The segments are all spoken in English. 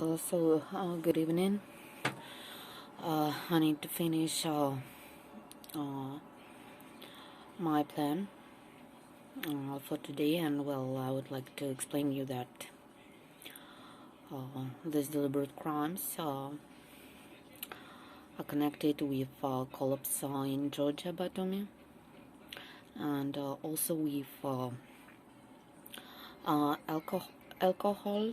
Good evening. I need to finish my plan for today, and well, I would like to explain you that these deliberate crimes are connected with collapse in Georgia, Batumi, and also with alcohol,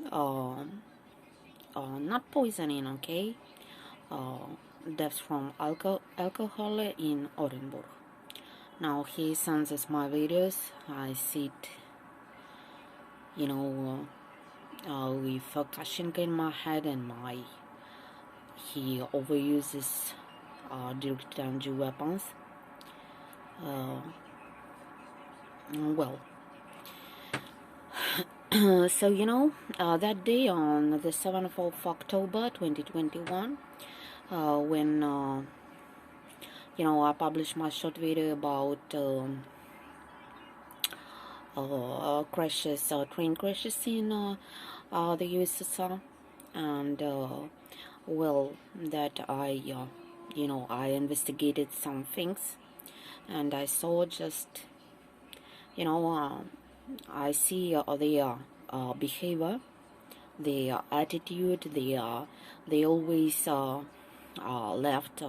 not poisoning, okay? Deaths from alcohol in Orenburg. Now he sends us my videos. I sit, with a Kashinka in my head, and he overuses direct energy weapons. So that day on the 7th of October 2021, when I published my short video about train crashes in the USSR, and that I investigated some things, and I saw just I see their behavior, their attitude. They always left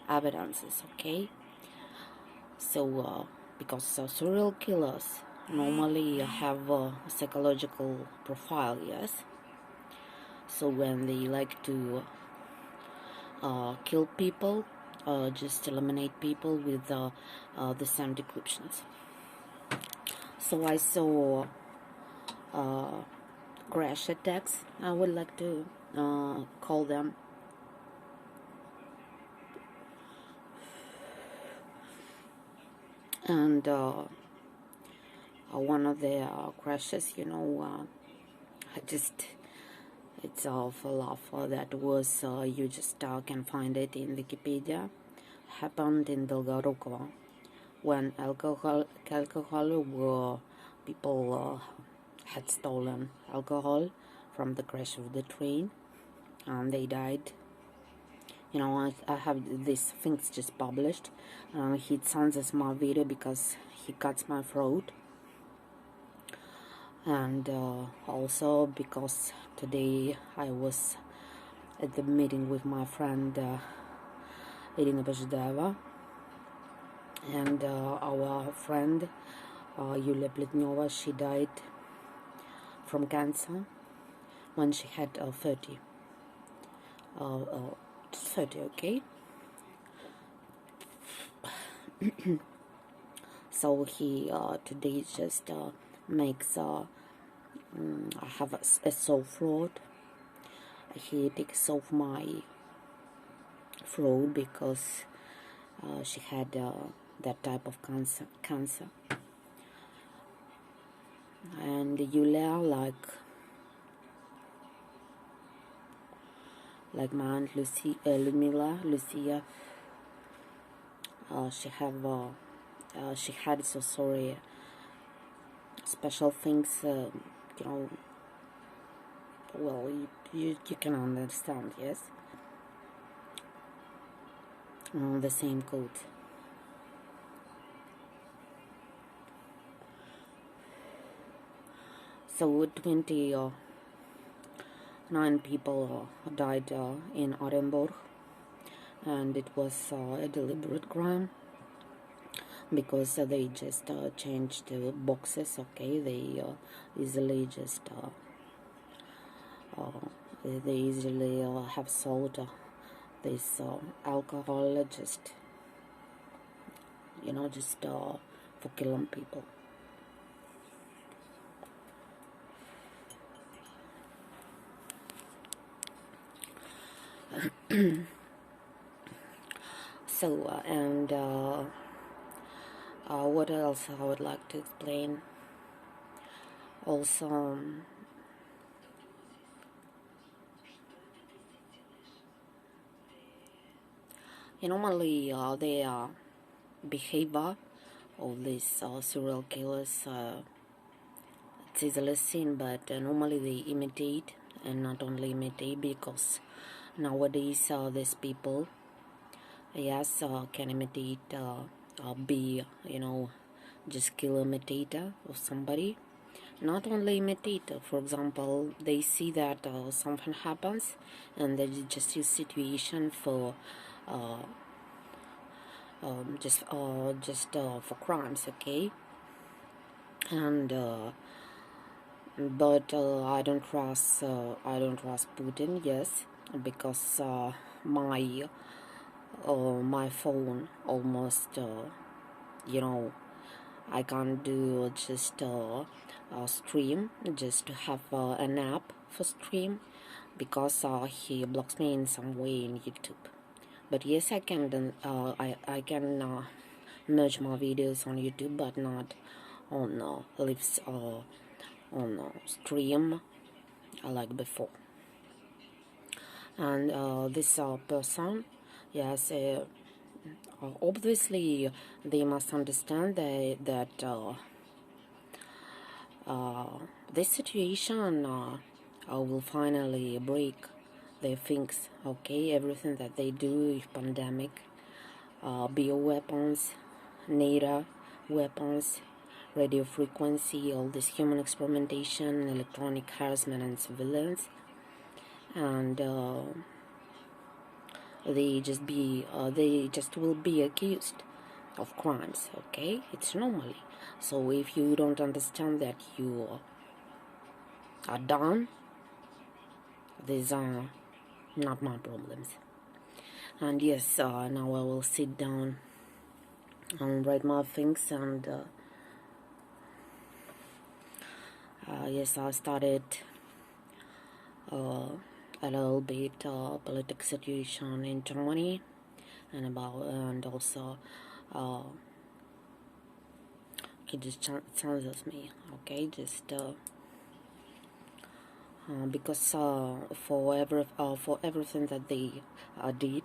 evidences, okay? So because serial killers normally have a psychological profile, yes? So when they like to kill people, just eliminate people with the same descriptions. So I saw crash attacks, I would like to call them. And one of the crashes, it's full of that was, you just can find it in Wikipedia, happened in Dolgorukova, when people had stolen alcohol from the crash of the train, and they died. I have these things just published. He sends us my video because he cuts my throat, and also because today I was at the meeting with my friend Irina Bozhideva, and our friend Yulia Pletnyova, she died from cancer when she had 30, okay? So he today just makes have a sore throat. He takes off my throat because she had that type of cancer. And Yulia, like my aunt Lucia, she had so sorry special things, well, you can understand, yes? The same code. So 29 people died in Orenburg, and it was a deliberate crime because they just changed the boxes, okay? They easily just have sold this alcohol just for killing people. So and what else I would like to explain? Also, normally their behavior of these serial killers, it's easily seen, but normally they imitate and not only imitate, because nowadays these people, yes, can imitate, be, just kill imitator of somebody. Not only imitator, for example, they see that something happens and they just use situation for just for crimes, okay? And but I don't trust Putin, yes, because my phone almost I can't do just stream, just to have an app for stream, because he blocks me in some way in YouTube. But yes, I can I can merge my videos on YouTube, but not on live on stream like before. And this person, yes, obviously they must understand that this situation will finally break their things, okay? Everything that they do is pandemic, bioweapons, NATO weapons, radio frequency, all this human experimentation, electronic harassment and civilians, and they just will be accused of crimes, okay? It's normally. So if you don't understand that you are done, these are not my problems. And yes, now I will sit down and write my things, and yes, I started a little bit political situation in Germany, and also it just changes me, okay? Just because for everything that they did,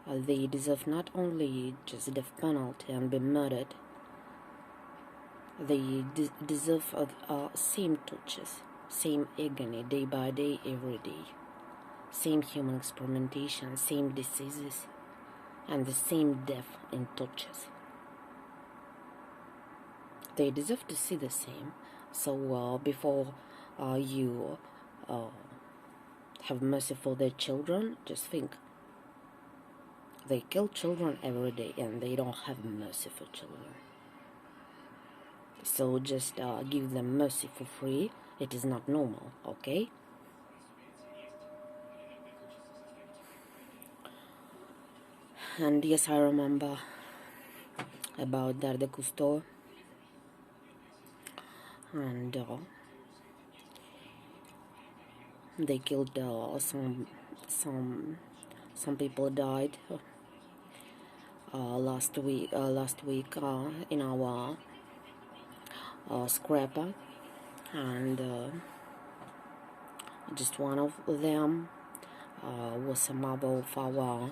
they deserve not only just death penalty and be murdered. They deserve same tortures, same agony, day by day, every day, same human experimentation, same diseases, and the same death and tortures. They deserve to see the same. So before you have mercy for their children, just think. They kill children every day and they don't have mercy for children. So just give them mercy for free. It is not normal, okay? And yes, I remember about Darde Cousteau, and they killed some people died last week in our scrapper, and just one of them was a mother of our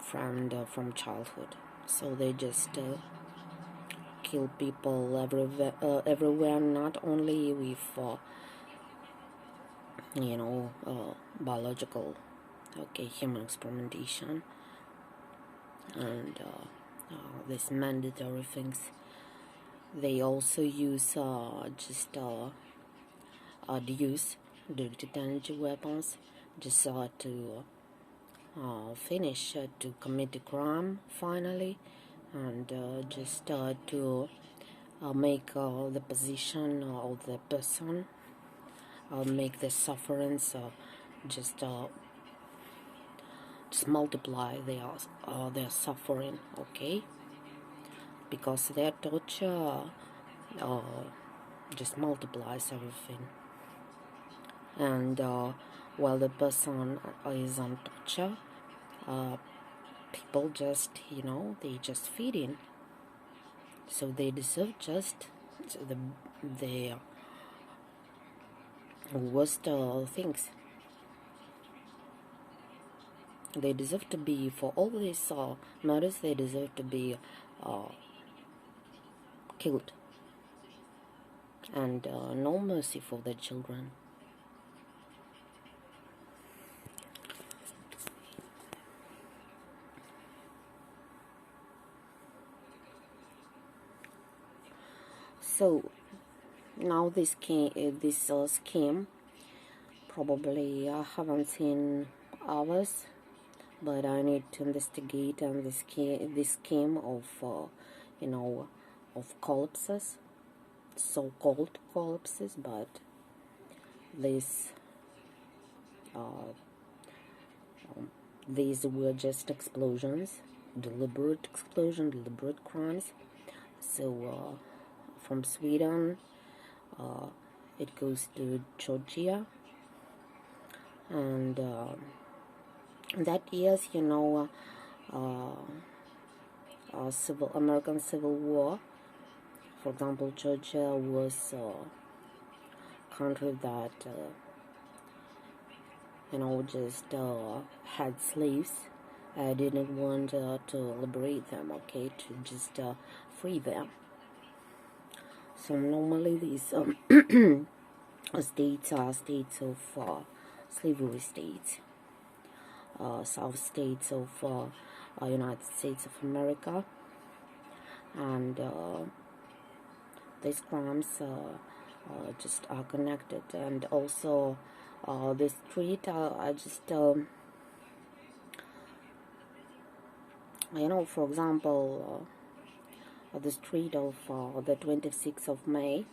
friend from childhood. So they just kill people everywhere, not only with biological, okay, human experimentation and these mandatory things. They also use use directed energy weapons just to finish to commit a crime finally, and just to make the position of the person, make the sufferance just multiply their suffering, okay? Because their torture just multiplies everything. And while the person is on torture, people just, they just feed in. So they deserve just the worst things. They deserve to be, for all these murders, they deserve to be killed. and no mercy for their children. So now this scheme, probably I haven't seen others, but I need to investigate and this scheme of of corpses, so-called corpses, but these were just explosions, deliberate crimes. So from Sweden, it goes to Georgia, and that years, American Civil War. For example, Georgia was a country that just had slaves. I didn't want to liberate them, okay, to just free them. So normally these states are states of slavery states, South states of United States of America, and these crimes just are connected. And also the street, I just for example, the street of the 26th of May,